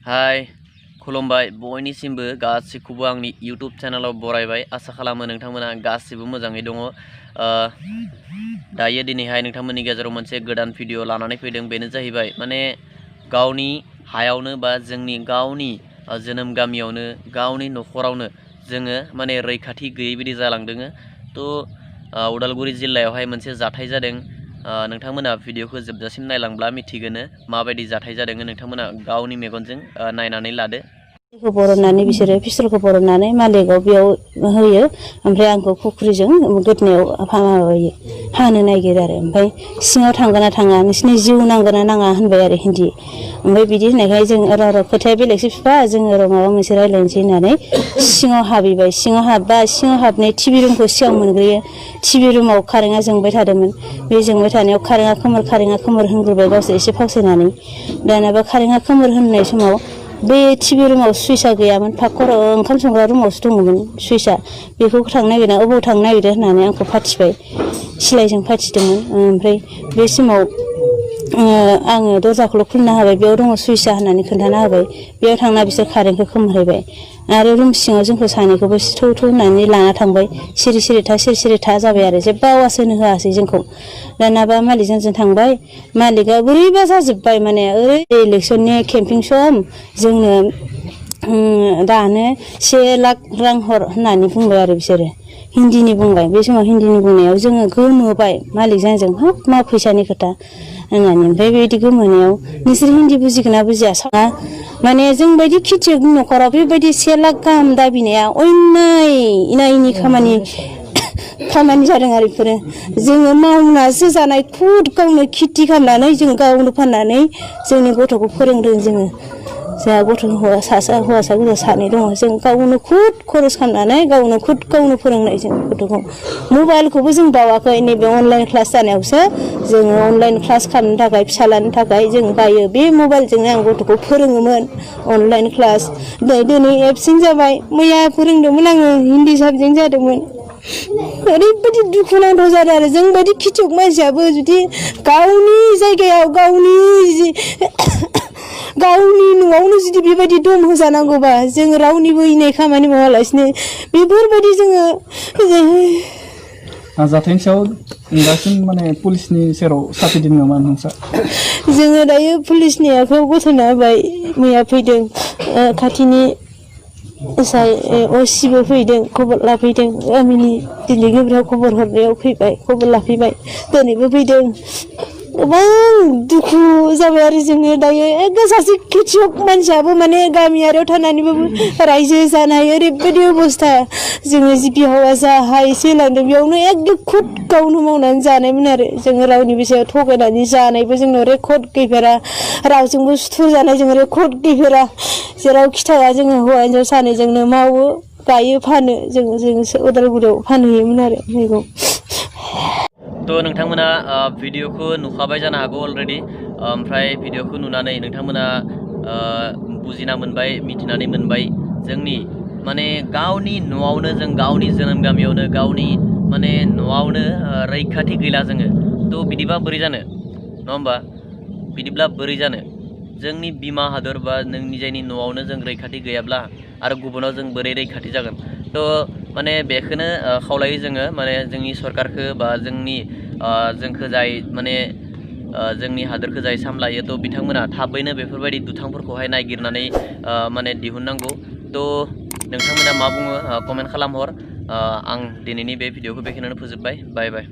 हाय खुलुमबाय बयनिसिमबो गासिखौबो आंनि यूट्यूब चैनलाव बरायबाय। आसा खालामो नोंथांमोना गासिबो मोजाङै दङ। दायो दिनैहाय नोंथांमोननि गेजेराव मोनसे गोदान भिडिअ लानानै फैदों। बेनो जाहैबाय माने गावनि हायावनो बा जोंनि गावनि जोनोम गामियावनो गावनि न'खरावनो जोङो माने रैखाथि गैयै बायदि जालांदों। तो उदालगुरि जिल्लायावहाय मोनसे जाथाय जादों। नोंथांमोना भिडिअखौ जोबजासिम नायलांब्ला मिथिगोन माबायदि जाथाय जादों। नोंथांमोना गावनि मेगनजों नायनानै लादो। बरननानै बिसोरो पिस्तलखौ बरननानै मालिकआव बेयाव होयो, ओमफ्राय आंखौ खुख्रिजों गोदनायाव हानो नागिरो आरो। ओमफ्राय सिङाव थांगोन ना थाङा, नोंसिनि जिउ नांगोन ना नाङा होनबाय आरो हिन्दी। ओमफ्राय बिदि होननायखाय जों र' खोथाया बेलेगसो बिफा, जोङो र' माबा मोनसे रायज्लायनोसै होननानै सिङाव हाबहैबाय। सिङाव हाबबा सिङाव हाबनाय टिभि रुमखौ सिगां मोनग्रोयो। टिभि रुमाव कारेन्टआ जोंबाय थादोंमोन। बे जोंबाय थानायाव कारेन्टआ खोमोर होनग्रोबाय गावसोर एसे फावसायनानै। दानाबा कारेन्टआ खोमोर होननाय समाव बे टिभि रुमाव सुइचआ गैयामोन। फाखर ओंखाम संग्रा रुमावसो दङमोन सुइचआ। बेखौ थांनो नागिरना अबाव थांनो नागिरदों होननानै आंखौ फाथिबाय, सिलाइजों फाथिदोंमोन। ओमफ्राय बे समाव आङो दरजाखौल' खुलिना होबाय, बेयाव दङ सुइचआ होननानै खोन्थाना होबाय। बेयाव थांना बिसोर कारेन्टखौ खोमोरहैबाय आरो रुम सिङाव जोंखौ सानैखौबो थौ होननानै लाना थांबाय। सिरि सिरि था जाबाय आरो जेबो आवाज होनो होआसै जोंखौ। दानाबा मालिकजों जों थांबाय। मालिकआ बोरैबा जाजोब्बाय, माने ओरै इलेक्सननि केम्पिं सम, जोंनो दानो 1 लाख रां हर होननानै बुंबाय आरो बिसोरो हिन्दीनि बुंबाय। बे समाव हिन्दीनि बुंनायाव जोङो गोमोबाय मालिकजों आंजों, हाब मा फैसानि खोथा होननानै। ओमफ्राय बेबायदि गोमोनायाव नोंसोर हिन्दी बुजिगोन ना बुजिया, माने जोंबायदि खेथियक न'खराव बेबायदि 1 लाख गाहाम दाबिनाया अयनायनि खामानि जादों आरो बेफोरो। जोङो मावनासो जानाय, खुद गावनो खेथि खालामनानै जों गावनो फाननानै जोंनि गथ'खौ फोरोंदों। जोंहा गथ' हौवासा गथ' सानै दङ। जों गावनो खुद खरस खालामनानै गावनो फोरोंनाय जों गथ'खौ। मबाइलखौबो जों बावाखै, नैबे अनलाइन क्लास जानायावसो जोङो अनलाइन क्लास खालामनो थाखाय फिसालानि थाखाय जों बायो। बे मबाइलजोंनो आं गथ'खौ फोरोङोमोन अनलाइन क्लास। दिनै एबसेन्ट जाबाय, मैया फोरोंदोंमोन आङो, हिन्दी साबजेक्ट जादोंमोन। ओरैबायदि दुखुनांथाव जादों आरो जोंबायदि खेथियक मानसियाबो जुदि गावनि जायगायाव गावनि न'आवनो जुदि बेबायदि दम होजानांगौबा, जों रावनिबो इनाय खामानि मावालासिनो बेफोरबायदि जोङो जाथायनि सायाव दासिम माने पुलिसनि सेराव साफिदों नामा नोंसा? जोङो दायो पुलिसनि आखायाव गथायना होबाय। मैया फैदों खाथिनि असिबो फैदों, खबर लाफैदों। गामिनि दिनै गोब्राब खबर हरनायाव फैबाय, खबर लाफैबाय। दिनैबो फैदों। गोबां दुखु जाबाय आरो जोङो दायो। एकदम सासे खेथियक मानसियाबो माने गामियारियाव थानानैबाबो रायजो जानाय ओरैबायदि अबस्था। जोङो जिबियाव जा हा एसे होलांदों बेयावनो एकदम खुद गावनो मावनानै जानायमोन आरो जोङो। रावनिबो सायाव थगायनानै जानायबो जोंनाव रेकर्ड गैफेरा, रावजोंबो सुथुर जानाय जोङो रेकर्ड गैफेरा। जेरावखि थाया जोङो हौवा हिन्जाव सानैजोंनो मावो, गायो, फानो। जोङो उदालगुरियाव फानहैयोमोन आरो मैगं। तो नोंथांमोना भिडिअखौ नुखाबाय जानो हागौ अलरेडि। ओमफ्राय भिडिअखौ नुनानै नोंथांमोना बुजिना मोनबाय, मिथिनानै मोनबाय। जोंनि माने गावनि न'आवनो, जों गावनि जोनोम गामियावनो, गावनि माने न'आवनो रैखाथि गैला जोङो। तो बिदिबा बोरै जानो, नङा होमबा? बिदिब्ला बोरै जानो? जोंनि बिमा हादर बा निजायनि न'आवनो जों रैखाथि गैयाब्ला आरो गुबुनाव जों बोरै रैखाथि जागोन? तो माने बेखौनो खावलायो जोङो, माने जोंनि सरकारखौ बा जोंखौ जाय माने जोंनि हादोरखौ जाय सामलायो, तो बिथांमोना थाबैनो बेफोरबायदि दुथांफोरखौहाय नागिरनानै माने दिहुननांगौ। तो नोंथांमोना मा बुङो कमेन्ट खालामहर। आं दिनैनि बे भिडिअखौ बेखिनियावनो फोजोबबाय। बाय बाय।